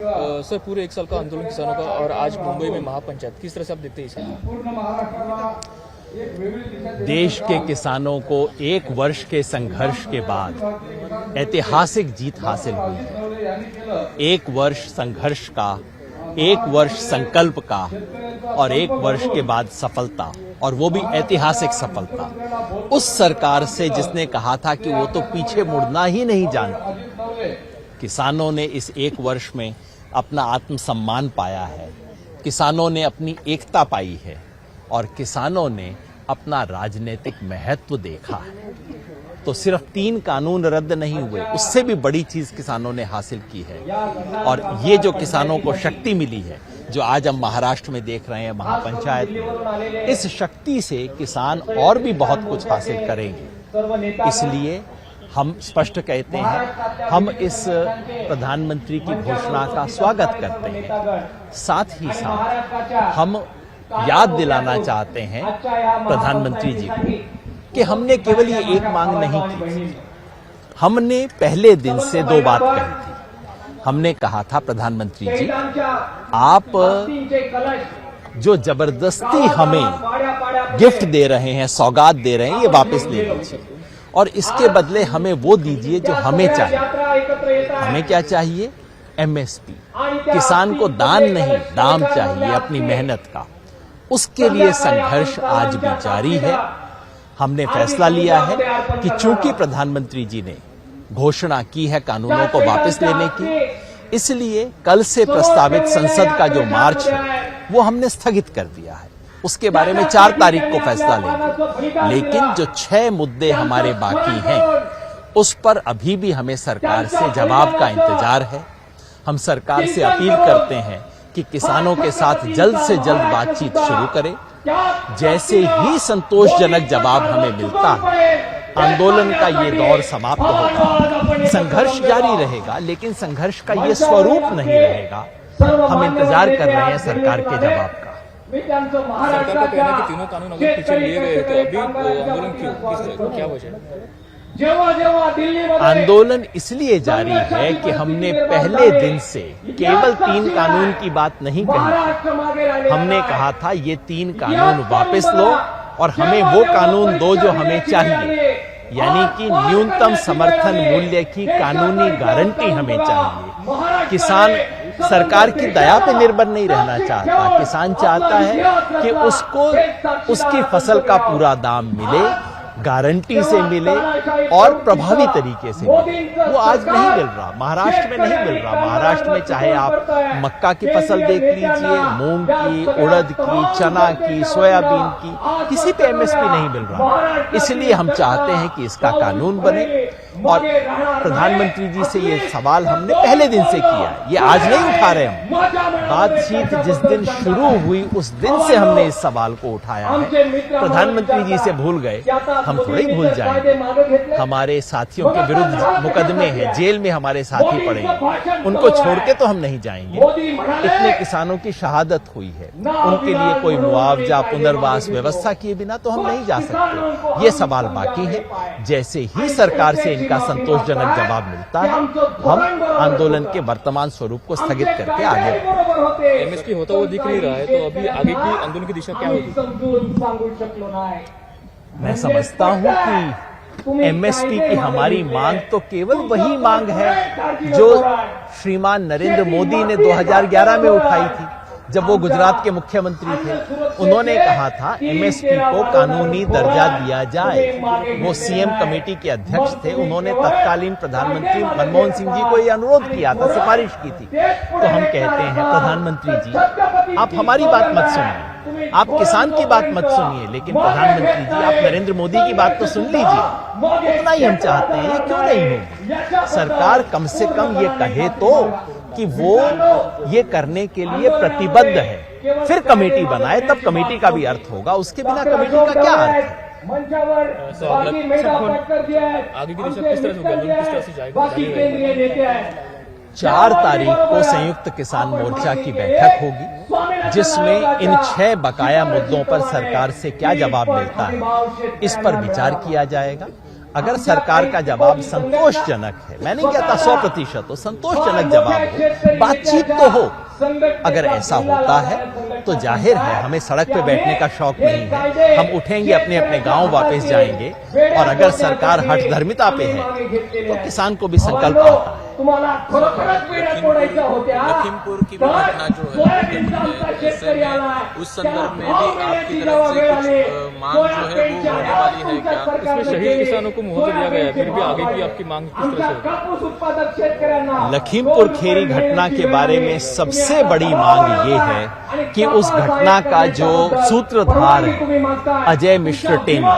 Sir पूरे 1 साल का आंदोलन किसानों का और आज मुंबई में महापंचायत, किस तरह से आप देखते हैं इसे? देश के किसानों को 1 वर्ष के संघर्ष के बाद ऐतिहासिक जीत हासिल हुई है। 1 वर्ष संघर्ष का, 1 वर्ष संकल्प का और 1 वर्ष के बाद सफलता, और वो भी ऐतिहासिक सफलता उस सरकार से जिसने कहा था कि वो तो पीछे मुड़ना ही नहीं जानती। किसानों ने इस 1 वर्ष में अपना आत्मसम्मान पाया है, किसानों ने अपनी एकता पाई है और किसानों ने अपना राजनीतिक महत्व देखा है। तो सिर्फ 3 कानून रद्द नहीं हुए, उससे भी बड़ी चीज किसानों ने हासिल की है। और ये जो किसानों को शक्ति मिली है, जो आज हम महाराष्ट्र में देख रहे हैं महापंचायत में, इस शक्ति से किसान और भी बहुत कुछ हासिल करेंगे। इसलिए हम स्पष्ट कहते हैं, हम इस प्रधानमंत्री की घोषणा का स्वागत करते हैं। साथ ही साथ हम याद दिलाना चाहते हैं प्रधानमंत्री जी को कि हमने केवल ये एक मांग नहीं की, हमने पहले दिन से 2 बात कही थी। हमने कहा था, प्रधानमंत्री जी आप जो जबरदस्ती हमें गिफ्ट दे रहे हैं, सौगात दे रहे हैं, ये वापस ले लीजिए और इसके बदले हमें वो दीजिए जो हमें चाहिए। हमें क्या चाहिए? MSP। किसान को दान नहीं, दाम चाहिए अपनी मेहनत का। उसके लिए संघर्ष आज भी जारी है। हमने फैसला लिया है कि चूंकि प्रधानमंत्री जी ने घोषणा की है कानूनों को वापस लेने की, इसलिए कल से प्रस्तावित संसद का जो मार्च है वो हमने स्थगित कर दिया है। उसके बारे में 4 तारीख को फैसला लेंगे। लेकिन जो 6 मुद्दे हमारे बाकी हैं उस पर अभी भी हमें सरकार से जवाब का इंतजार है। हम सरकार से अपील करते हैं कि किसानों के साथ जल्द से जल्द बातचीत शुरू करें। जैसे ही संतोषजनक जवाब हमें मिलता है, आंदोलन का ये दौर समाप्त होगा। संघर्ष जारी रहेगा, लेकिन संघर्ष का ये स्वरूप नहीं रहेगा। हम इंतजार कर रहे हैं सरकार के जवाब का। सरकार का कहना है कि तीनों कानून अगर पीछे लिए गए तो अभी आंदोलन क्यों, किस क्या वजह? आंदोलन इसलिए जारी है कि हमने पहले दिन से केवल 3 कानून की बात नहीं कही। हमने कहा था ये 3 कानून वापस लो और हमें वो कानून दो जो हमें चाहिए, यानी कि न्यूनतम समर्थन मूल्य की कानूनी गारंटी हमें चाहिए। किसान सरकार की दया पे निर्भर नहीं रहना चाहता। किसान चाहता है कि उसको उसकी फसल का पूरा दाम मिले, गारंटी से मिले और प्रभावी तरीके से मिले। वो आज नहीं मिल रहा, महाराष्ट्र में नहीं मिल रहा। महाराष्ट्र में चाहे आप मक्का की फसल देख लीजिए, मूंग की, उड़द की, चना की, सोयाबीन की, किसी पे MSP नहीं मिल रहा। इसलिए हम चाहते हैं कि इसका कानून बने। और प्रधानमंत्री जी से ये सवाल हमने पहले दिन से किया, ये आज नहीं उठा रहे हम। बातचीत जिस दिन शुरू हुई उस दिन से हमने इस सवाल को उठाया है। प्रधानमंत्री जी से भूल गए, हम थोड़े ही भूल जाएंगे। हमारे साथियों के विरुद्ध मुकदमे हैं, जेल में हमारे साथी पड़े हैं, उनको छोड़ के तो हम नहीं जाएंगे। इतने किसानों की शहादत हुई है, उनके लिए कोई मुआवजा, पुनर्वास व्यवस्था किए बिना तो हम नहीं जा सकते। ये सवाल बाकी है। जैसे ही सरकार से इनका संतोषजनक जवाब मिलता है, हम आंदोलन के वर्तमान स्वरूप को स्थगित करके आगे बढ़ेंगे। MSP होता हुआ दिख नहीं रहा है, तो अभी आगे की आंदोलन की दिशा क्या होगी? मैं समझता हूं कि MSP की हमारी मांग तो केवल वही मांग है जो श्रीमान नरेंद्र मोदी ने 2011 में उठाई थी, जब वो गुजरात के मुख्यमंत्री थे। उन्होंने कहा था MSP को कानूनी दर्जा दिया जाए। वो CM कमेटी के अध्यक्ष थे। उन्होंने तत्कालीन प्रधानमंत्री मनमोहन सिंह जी को ये अनुरोध किया था, सिफारिश की थी। तो हम कहते हैं, प्रधानमंत्री जी आप हमारी बात मत सुनिए, आप किसान की बात मत सुनिए, लेकिन प्रधानमंत्री जी आप नरेंद्र मोदी की बात तो सुन लीजिए। उतना ही हम चाहते हैं, ये क्यों नहीं होगी? सरकार कम से कम ये कहे तो कि वो ये करने के लिए प्रतिबद्ध है, फिर कमेटी बनाए, तब कमेटी का भी अर्थ होगा। उसके बिना कमेटी का क्या अर्थ है? आगे की दिशा किस तरह से होगी, किस तरह से जाएगा? 4 तारीख को संयुक्त किसान मोर्चा की बैठक होगी, जिसमें इन 6 बकाया मुद्दों पर सरकार से क्या जवाब मिलता है, इस पर विचार किया जाएगा। अगर सरकार का जवाब संतोषजनक है, मैं नहीं कहता 100% हो, संतोषजनक जवाब हो, बातचीत तो हो, अगर ऐसा होता है तो जाहिर है हमें सड़क पे बैठने का शौक नहीं है, हम उठेंगे, अपने अपने गांव वापस जाएंगे। और अगर सरकार हठधर्मिता पे है तो किसान को भी संकल्प आता है। लखीमपुर की भी घटना जो है ऐसे में उस संदर्भ में भी आपकी तरफ से कुछ मांग जो है वो होने वाली है क्या? इसमें शहीद किसानों को मुआवजा दिया गया है, फिर भी आगे की आपकी मांग किस तरह से? लखीमपुर खेरी घटना के बारे में सबसे बड़ी मांग ये है कि उस घटना का जो सूत्रधार है अजय मिश्र टेनी,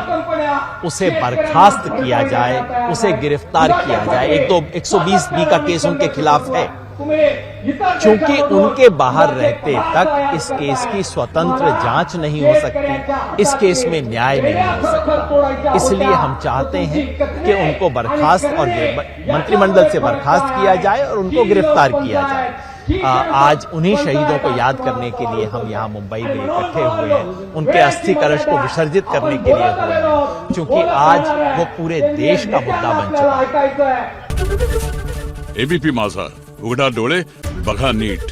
उसे बर्खास्त किया जाए, उसे गिरफ्तार किया जाए। 120B का केस उनके खिलाफ है, चूंकि उनके बाहर रहते तक इस केस की स्वतंत्र जांच नहीं हो सकती, इस केस में न्याय नहीं हो सकता। इसलिए हम चाहते हैं कि उनको बर्खास्त और मंत्रिमंडल से बर्खास्त किया जाए और उनको गिरफ्तार किया जाए। आज उन्हीं शहीदों को याद करने के लिए हम यहाँ मुंबई में इकट्ठे हुए हैं, उनके अस्थि कलश को विसर्जित करने के लिए हुए हैं, क्योंकि आज वो पूरे देश का मुद्दा बन चुका है। एबीपी माझा, उघडा डोळे बघा नीट।